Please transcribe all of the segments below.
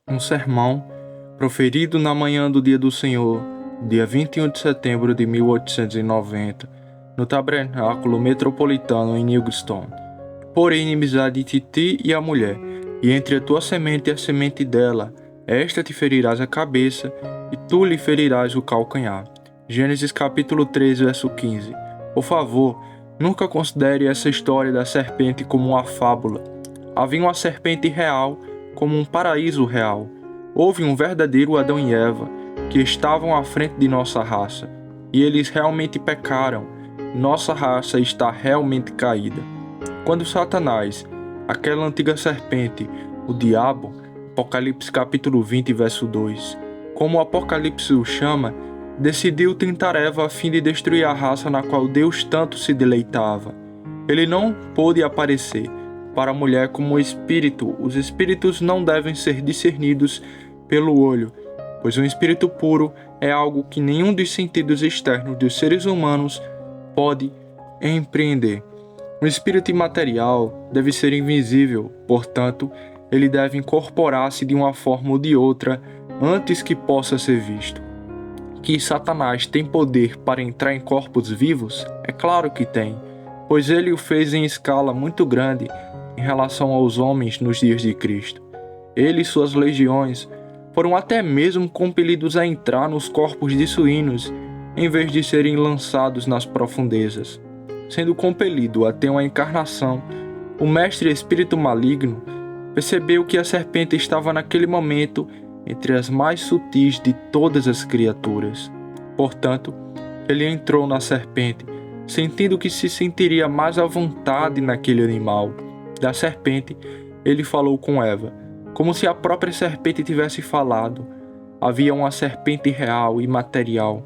um sermão proferido na manhã do dia do Senhor, dia 21 de setembro de 1890, no Tabernáculo Metropolitano em Newgrange. Porém, inimizade entre ti e a mulher, e entre a tua semente e a semente dela, esta te ferirás a cabeça, e tu lhe ferirás o calcanhar. Gênesis capítulo 3, verso 15. Por favor, nunca considere essa história da serpente como uma fábula. Havia uma serpente real, como um paraíso real. Houve um verdadeiro Adão e Eva, que estavam à frente de nossa raça, e eles realmente pecaram. Nossa raça está realmente caída. Quando Satanás, aquela antiga serpente, o diabo, Apocalipse capítulo 20, verso 2, como o Apocalipse o chama, decidiu tentar Eva a fim de destruir a raça na qual Deus tanto se deleitava. Ele não pôde aparecer para a mulher como espírito. Os espíritos não devem ser discernidos pelo olho, pois um espírito puro é algo que nenhum dos sentidos externos dos seres humanos pode empreender. Um espírito imaterial deve ser invisível, portanto, ele deve incorporar-se de uma forma ou de outra antes que possa ser visto. Que Satanás tem poder para entrar em corpos vivos? É claro que tem, pois ele o fez em escala muito grande em relação aos homens nos dias de Cristo. Ele e suas legiões foram até mesmo compelidos a entrar nos corpos de suínos em vez de serem lançados nas profundezas. Sendo compelido a ter uma encarnação, o mestre espírito maligno percebeu que a serpente estava naquele momento entre as mais sutis de todas as criaturas. Portanto, ele entrou na serpente, sentindo que se sentiria mais à vontade naquele animal. Da serpente, ele falou com Eva, como se a própria serpente tivesse falado. Havia uma serpente real e material,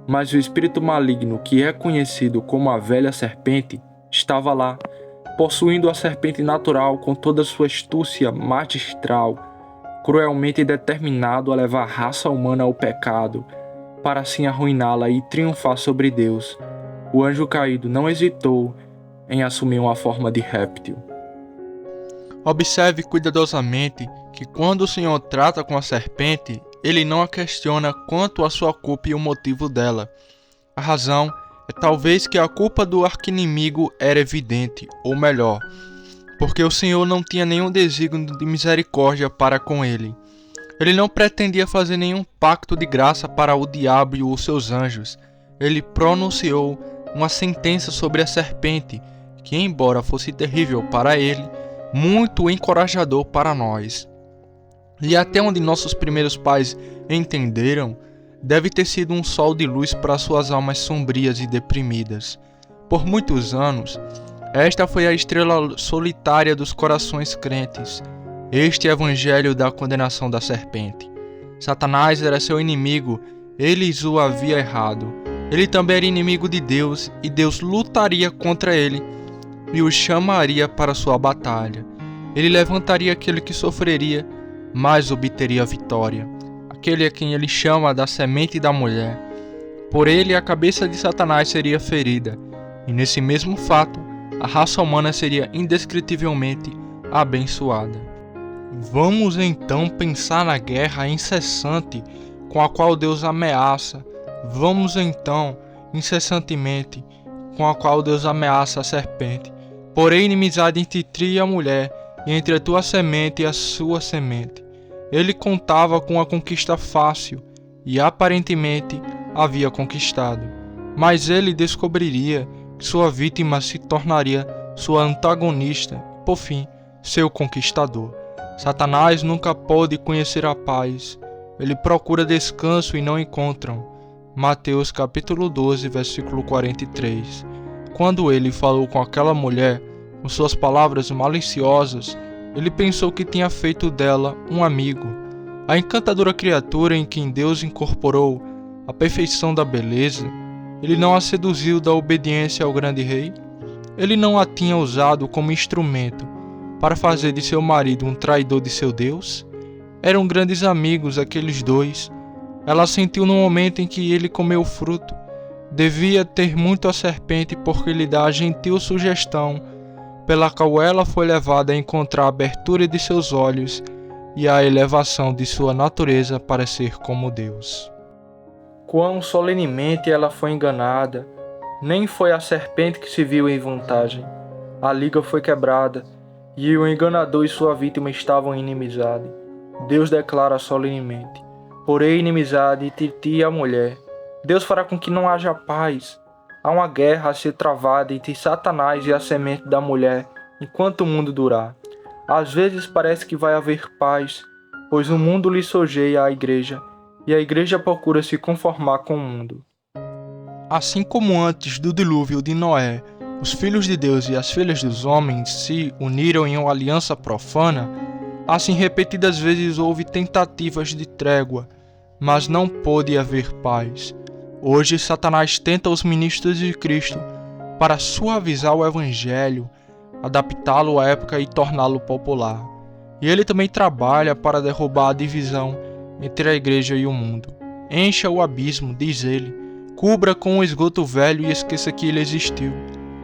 mas o espírito maligno, que é conhecido como a velha serpente, estava lá, possuindo a serpente natural com toda sua astúcia magistral, cruelmente determinado a levar a raça humana ao pecado, para assim arruiná-la e triunfar sobre Deus. O anjo caído não hesitou em assumir uma forma de réptil. Observe cuidadosamente que quando o Senhor trata com a serpente, ele não a questiona quanto à sua culpa e o motivo dela. A razão é talvez que a culpa do arqui-inimigo era evidente, ou melhor, porque o Senhor não tinha nenhum desígnio de misericórdia para com ele. Ele não pretendia fazer nenhum pacto de graça para o diabo e os seus anjos. Ele pronunciou uma sentença sobre a serpente, que, embora fosse terrível para ele, muito encorajador para nós. E até onde nossos primeiros pais entenderam, deve ter sido um sol de luz para suas almas sombrias e deprimidas. Por muitos anos, esta foi a estrela solitária dos corações crentes, este evangelho da condenação da serpente. Satanás era seu inimigo, eles o havia errado. Ele também era inimigo de Deus, e Deus lutaria contra ele e o chamaria para sua batalha. Ele levantaria aquele que sofreria, mas obteria a vitória. Aquele a quem ele chama da semente da mulher. Por ele a cabeça de Satanás seria ferida, e nesse mesmo fato, a raça humana seria indescritivelmente abençoada. Vamos então pensar na guerra incessante com a qual Deus ameaça. Vamos então, incessantemente, com a qual Deus ameaça a serpente. Porém, inimizade entre ti e a mulher, e entre a tua semente e a sua semente. Ele contava com a conquista fácil, e aparentemente havia conquistado. Mas ele descobriria que sua vítima se tornaria sua antagonista, por fim, seu conquistador. Satanás nunca pôde conhecer a paz. Ele procura descanso e não encontra. Mateus capítulo 12, versículo 43. Quando ele falou com aquela mulher, com suas palavras maliciosas, ele pensou que tinha feito dela um amigo. A encantadora criatura em quem Deus incorporou a perfeição da beleza, ele não a seduziu da obediência ao grande rei? Ele não a tinha usado como instrumento para fazer de seu marido um traidor de seu Deus? Eram grandes amigos aqueles dois. Ela sentiu no momento em que ele comeu o fruto. Devia ter muito a serpente porque lhe dá a gentil sugestão pela qual ela foi levada a encontrar a abertura de seus olhos e a elevação de sua natureza para ser como Deus. Quão solenemente ela foi enganada! Nem foi a serpente que se viu em vantagem. A liga foi quebrada, e o enganador e sua vítima estavam em inimizade. Deus declara solenemente: porém inimizade entre ti e a mulher. Deus fará com que não haja paz. Há uma guerra a ser travada entre Satanás e a semente da mulher, enquanto o mundo durar. Às vezes parece que vai haver paz, pois o mundo lisonjeia a igreja, e a igreja procura se conformar com o mundo. Assim como antes do dilúvio de Noé, os filhos de Deus e as filhas dos homens se uniram em uma aliança profana, assim repetidas vezes houve tentativas de trégua, mas não pôde haver paz. Hoje Satanás tenta os ministros de Cristo para suavizar o evangelho, adaptá-lo à época e torná-lo popular. E ele também trabalha para derrubar a divisão entre a igreja e o mundo. Encha o abismo, diz ele, cubra com o esgoto velho e esqueça que ele existiu.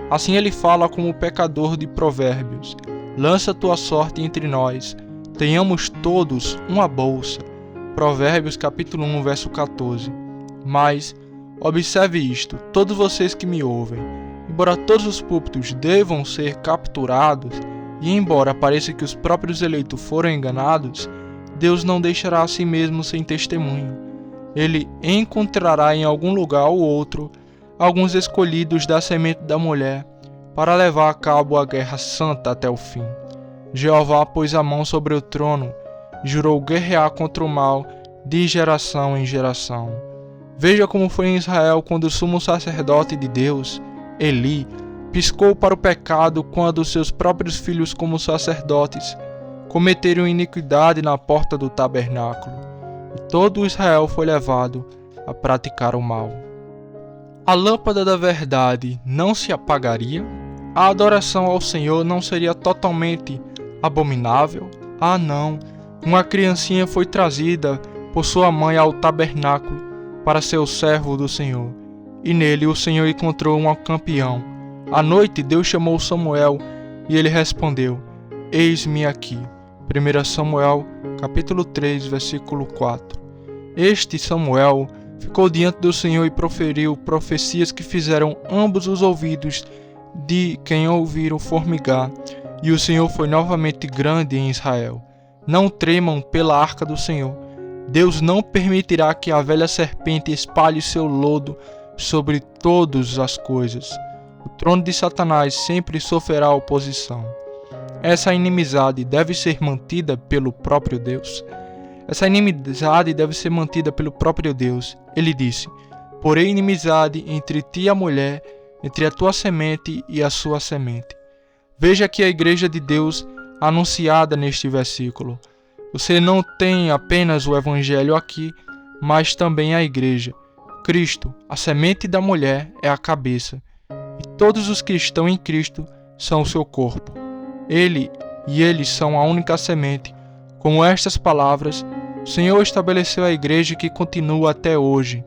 Assim ele fala como o pecador de Provérbios: lança tua sorte entre nós, tenhamos todos uma bolsa. Provérbios capítulo 1, verso 14. Mas observe isto, todos vocês que me ouvem, embora todos os púlpitos devam ser capturados, e embora pareça que os próprios eleitos foram enganados, Deus não deixará a si mesmo sem testemunho. Ele encontrará em algum lugar ou outro alguns escolhidos da semente da mulher para levar a cabo a guerra santa até o fim. Jeová pôs a mão sobre o trono e jurou guerrear contra o mal de geração em geração. Veja como foi em Israel quando o sumo sacerdote de Deus, Eli, piscou para o pecado quando seus próprios filhos como sacerdotes cometeram iniquidade na porta do tabernáculo, e todo Israel foi levado a praticar o mal. A lâmpada da verdade não se apagaria? A adoração ao Senhor não seria totalmente abominável? Ah, não! Uma criancinha foi trazida por sua mãe ao tabernáculo para ser o servo do Senhor, e nele o Senhor encontrou um campeão. À noite Deus chamou Samuel, e ele respondeu: eis-me aqui. 1 Samuel, capítulo 3, versículo 4. Este Samuel ficou diante do Senhor e proferiu profecias que fizeram ambos os ouvidos de quem ouviram formigar, e o Senhor foi novamente grande em Israel. Não tremam pela arca do Senhor. Deus não permitirá que a velha serpente espalhe seu lodo sobre todas as coisas. O trono de Satanás sempre sofrerá oposição. Essa inimizade deve ser mantida pelo próprio Deus. Essa inimizade deve ser mantida pelo próprio Deus. Ele disse: porém inimizade entre ti e a mulher, entre a tua semente e a sua semente. Veja aqui a igreja de Deus anunciada neste versículo. Você não tem apenas o evangelho aqui, mas também a igreja. Cristo, a semente da mulher, é a cabeça, e todos os que estão em Cristo são o seu corpo. Ele e eles são a única semente. Com estas palavras, o Senhor estabeleceu a igreja que continua até hoje,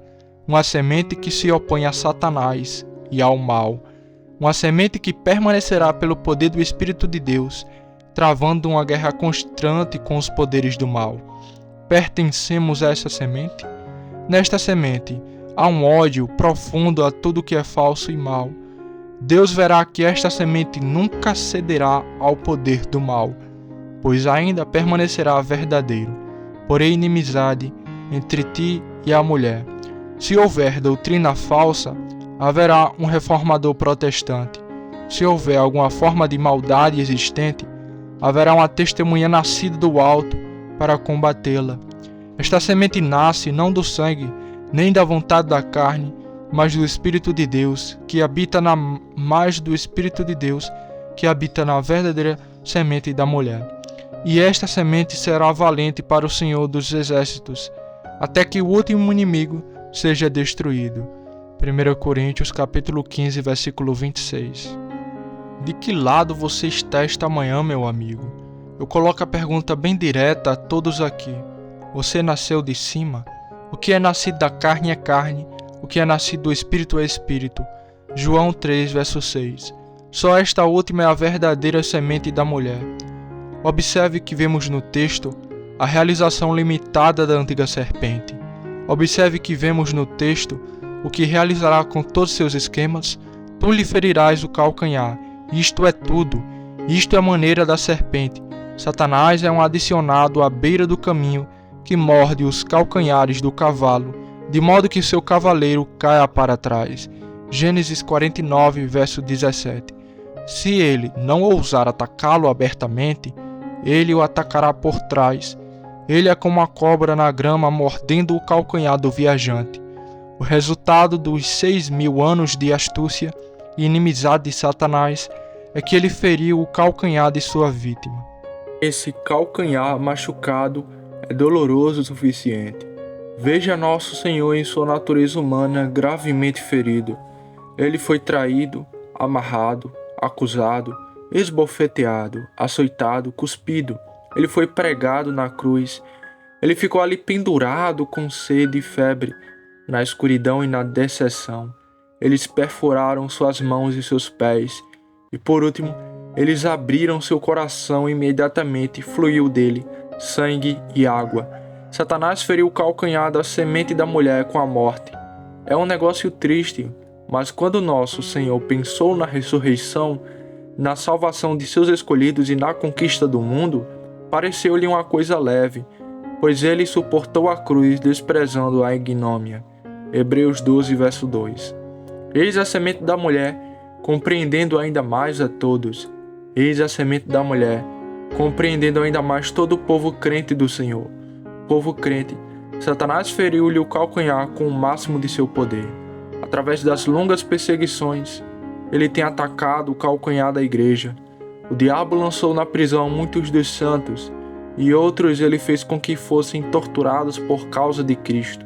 uma semente que se opõe a Satanás e ao mal, uma semente que permanecerá pelo poder do Espírito de Deus, travando uma guerra constante com os poderes do mal. Pertencemos a essa semente? Nesta semente há um ódio profundo a tudo que é falso e mal. Deus verá que esta semente nunca cederá ao poder do mal, pois ainda permanecerá verdadeiro. Porém, inimizade entre ti e a mulher. Se houver doutrina falsa, haverá um reformador protestante. Se houver alguma forma de maldade existente, haverá uma testemunha nascida do alto para combatê-la. Esta semente nasce não do sangue, nem da vontade da carne, mas do Espírito de Deus, que habita na verdadeira semente da mulher. E esta semente será valente para o Senhor dos Exércitos, até que o último inimigo seja destruído. 1 Coríntios capítulo 15, versículo 26. De que lado você está esta manhã, meu amigo? Eu coloco a pergunta bem direta a todos aqui. Você nasceu de cima? O que é nascido da carne é carne, o que é nascido do Espírito é Espírito. João 3, verso 6. Só esta última é a verdadeira semente da mulher. Observe que vemos no texto a realização limitada da antiga serpente. Observe que vemos no texto o que realizará com todos seus esquemas. Tu lhe ferirás o calcanhar. Isto é tudo. Isto é a maneira da serpente. Satanás é um adicionado à beira do caminho que morde os calcanhares do cavalo, de modo que seu cavaleiro caia para trás. Gênesis 49, verso 17. Se ele não ousar atacá-lo abertamente, ele o atacará por trás. Ele é como a cobra na grama mordendo o calcanhar do viajante. O resultado dos 6.000 anos de astúcia e inimizade de Satanás é que ele feriu o calcanhar de sua vítima. Esse calcanhar machucado é doloroso o suficiente. Veja nosso Senhor em sua natureza humana gravemente ferido. Ele foi traído, amarrado, acusado, esbofeteado, açoitado, cuspido. Ele foi pregado na cruz. Ele ficou ali pendurado com sede e febre, na escuridão e na desseção. Eles perfuraram suas mãos e seus pés. E por último, eles abriram seu coração e imediatamente fluiu dele sangue e água. Satanás feriu o calcanhar da semente da mulher com a morte. É um negócio triste, mas quando nosso Senhor pensou na ressurreição, na salvação de seus escolhidos e na conquista do mundo, pareceu-lhe uma coisa leve, pois ele suportou a cruz desprezando a ignomínia. Hebreus 12, verso 2. Eis a semente da mulher, compreendendo ainda mais a todos. Eis a semente da mulher, compreendendo ainda mais todo o povo crente do Senhor. Povo crente, Satanás feriu-lhe o calcanhar com o máximo de seu poder. Através das longas perseguições, ele tem atacado o calcanhar da igreja. O diabo lançou na prisão muitos dos santos, e outros ele fez com que fossem torturados por causa de Cristo.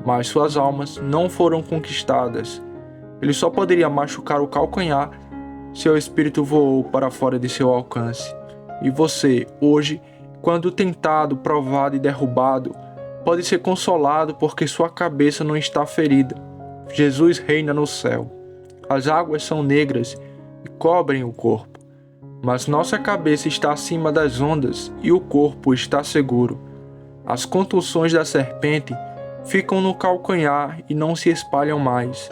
Mas suas almas não foram conquistadas. Ele só poderia machucar o calcanhar se o espírito voou para fora de seu alcance. E você, hoje, quando tentado, provado e derrubado, pode ser consolado porque sua cabeça não está ferida. Jesus reina no céu. As águas são negras e cobrem o corpo, mas nossa cabeça está acima das ondas e o corpo está seguro. As contusões da serpente ficam no calcanhar e não se espalham mais.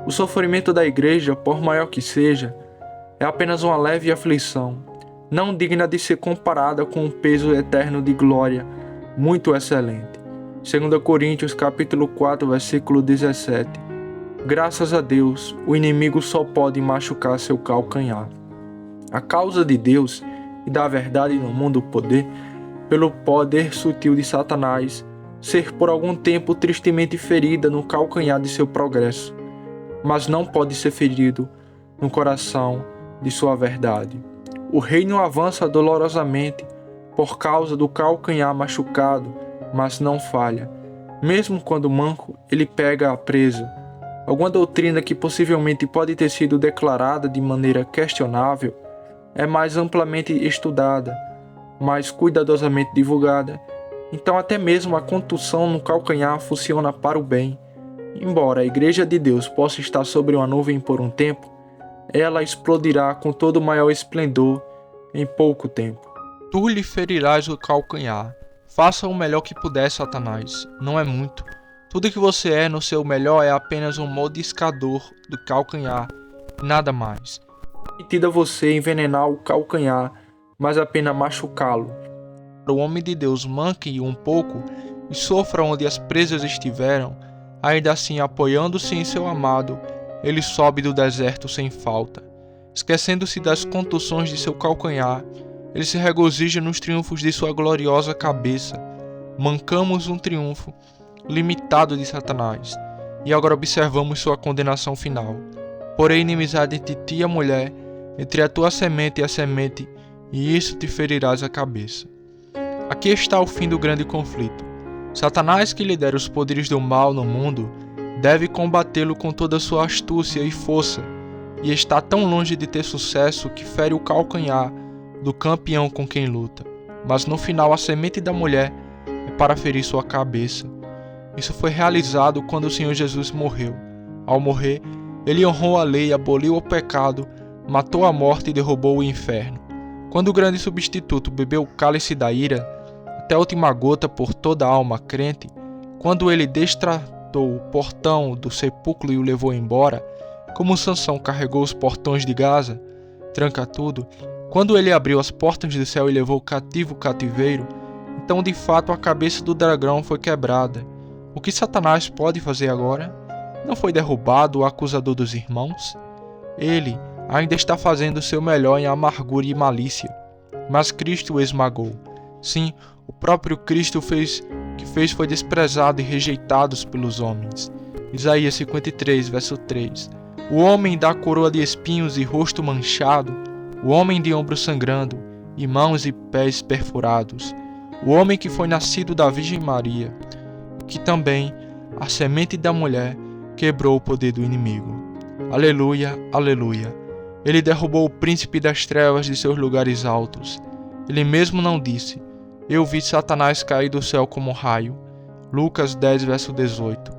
O sofrimento da igreja, por maior que seja, é apenas uma leve aflição, não digna de ser comparada com o peso eterno de glória, muito excelente. 2 Coríntios capítulo 4, versículo 17. Graças a Deus, o inimigo só pode machucar seu calcanhar. A causa de Deus e da verdade no mundo poder, pelo poder sutil de Satanás, ser por algum tempo tristemente ferida no calcanhar de seu progresso, mas não pode ser ferido no coração de sua verdade. O reino avança dolorosamente por causa do calcanhar machucado, mas não falha. Mesmo quando manco, ele pega a presa. Alguma doutrina que possivelmente pode ter sido declarada de maneira questionável é mais amplamente estudada, mais cuidadosamente divulgada. Então até mesmo a contusão no calcanhar funciona para o bem. Embora a Igreja de Deus possa estar sobre uma nuvem por um tempo, ela explodirá com todo o maior esplendor em pouco tempo. Tu lhe ferirás o calcanhar. Faça o melhor que puder, Satanás. Não é muito. Tudo que você é no seu melhor é apenas um mordiscador do calcanhar, nada mais. Permitida você envenenar o calcanhar, mas apenas machucá-lo. O homem de Deus manque um pouco e sofra onde as presas estiveram, ainda assim apoiando-se em seu amado, ele sobe do deserto sem falta. Esquecendo-se das contusões de seu calcanhar, ele se regozija nos triunfos de sua gloriosa cabeça. Mancamos um triunfo limitado de Satanás, e agora observamos sua condenação final. Porém, inimizade entre ti e a mulher, entre a tua semente e a semente, e isso te ferirás a cabeça. Aqui está o fim do grande conflito. Satanás, que lidera os poderes do mal no mundo, deve combatê-lo com toda a sua astúcia e força, e está tão longe de ter sucesso que fere o calcanhar do campeão com quem luta. Mas no final a semente da mulher é para ferir sua cabeça. Isso foi realizado quando o Senhor Jesus morreu. Ao morrer, ele honrou a lei, aboliu o pecado, matou a morte e derrubou o inferno. Quando o grande substituto bebeu o cálice da ira, a até a última gota por toda a alma crente, quando ele destratou o portão do sepulcro e o levou embora, como Sansão carregou os portões de Gaza, tranca tudo, quando ele abriu as portas do céu e levou cativo o cativeiro, então de fato a cabeça do dragão foi quebrada. O que Satanás pode fazer agora? Não foi derrubado o acusador dos irmãos? Ele ainda está fazendo o seu melhor em amargura e malícia, mas Cristo o esmagou. Sim, o próprio Cristo fez foi desprezado e rejeitado pelos homens. Isaías 53, verso 3. O homem da coroa de espinhos e rosto manchado, o homem de ombro sangrando, e mãos e pés perfurados, o homem que foi nascido da Virgem Maria, que também, a semente da mulher, quebrou o poder do inimigo. Aleluia, aleluia. Ele derrubou o príncipe das trevas de seus lugares altos. Ele mesmo não disse: eu vi Satanás cair do céu como um raio. Lucas 10, verso 18.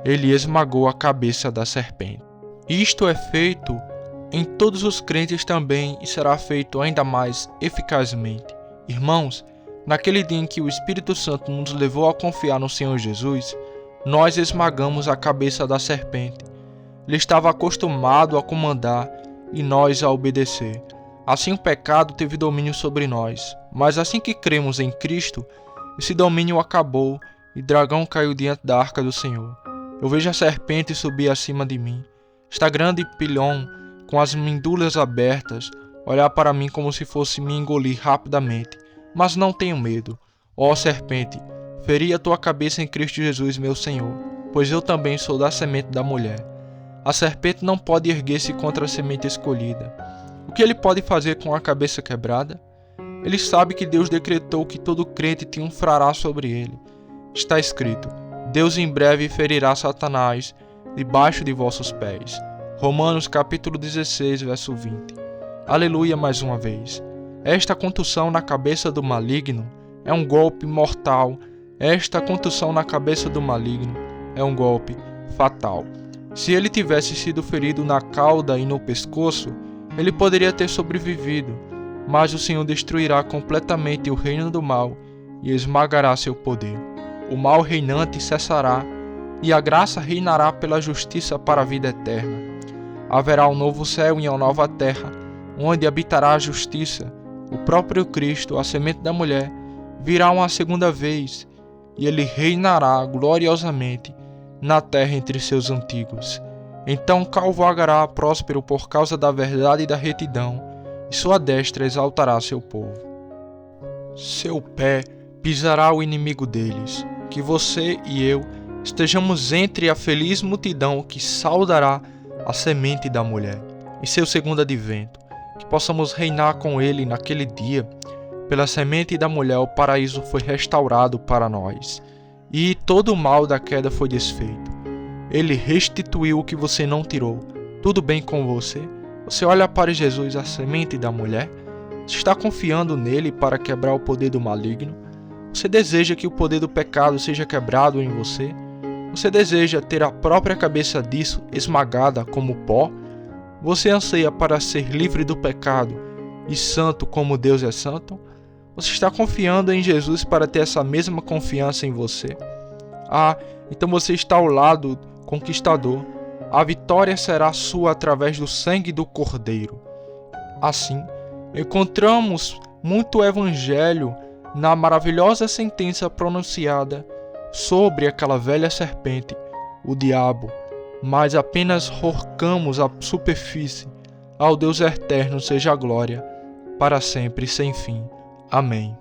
Ele esmagou a cabeça da serpente. Isto é feito em todos os crentes também e será feito ainda mais eficazmente. Irmãos, naquele dia em que o Espírito Santo nos levou a confiar no Senhor Jesus, nós esmagamos a cabeça da serpente. Ele estava acostumado a comandar e nós a obedecer. Assim o pecado teve domínio sobre nós, mas assim que cremos em Cristo, esse domínio acabou e o dragão caiu diante da arca do Senhor. Eu vejo a serpente subir acima de mim. Esta grande pilhão, com as mindulas abertas, olhar para mim como se fosse me engolir rapidamente. Mas não tenho medo. Ó serpente, feri a tua cabeça em Cristo Jesus, meu Senhor, pois eu também sou da semente da mulher. A serpente não pode erguer-se contra a semente escolhida. O que ele pode fazer com a cabeça quebrada? Ele sabe que Deus decretou que todo crente triunfará sobre ele. Está escrito: Deus em breve ferirá Satanás debaixo de vossos pés. Romanos capítulo 16, verso 20. Aleluia mais uma vez. Esta contusão na cabeça do maligno é um golpe mortal. Esta contusão na cabeça do maligno é um golpe fatal. Se ele tivesse sido ferido na cauda e no pescoço, ele poderia ter sobrevivido, mas o Senhor destruirá completamente o reino do mal e esmagará seu poder. O mal reinante cessará e a graça reinará pela justiça para a vida eterna. Haverá um novo céu e uma nova terra, onde habitará a justiça. O próprio Cristo, a semente da mulher, virá uma segunda vez, e ele reinará gloriosamente na terra entre seus antigos. Então cavalgará próspero por causa da verdade e da retidão, e sua destra exaltará seu povo. Seu pé pisará o inimigo deles. Que você e eu estejamos entre a feliz multidão que saudará a semente da mulher em seu segundo advento, que possamos reinar com ele naquele dia. Pela semente da mulher o paraíso foi restaurado para nós, e todo o mal da queda foi desfeito. Ele restituiu o que você não tirou. Tudo bem com você? Você olha para Jesus, a semente da mulher? Você está confiando nele para quebrar o poder do maligno? Você deseja que o poder do pecado seja quebrado em você? Você deseja ter a própria cabeça disso esmagada como pó? Você anseia para ser livre do pecado e santo como Deus é santo? Você está confiando em Jesus para ter essa mesma confiança em você? Então você está ao lado conquistador. A vitória será sua através do sangue do Cordeiro. Assim, encontramos muito evangelho na maravilhosa sentença pronunciada sobre aquela velha serpente, o diabo, mas apenas rocamos a superfície. Ao Deus eterno seja a glória, para sempre e sem fim. Amém.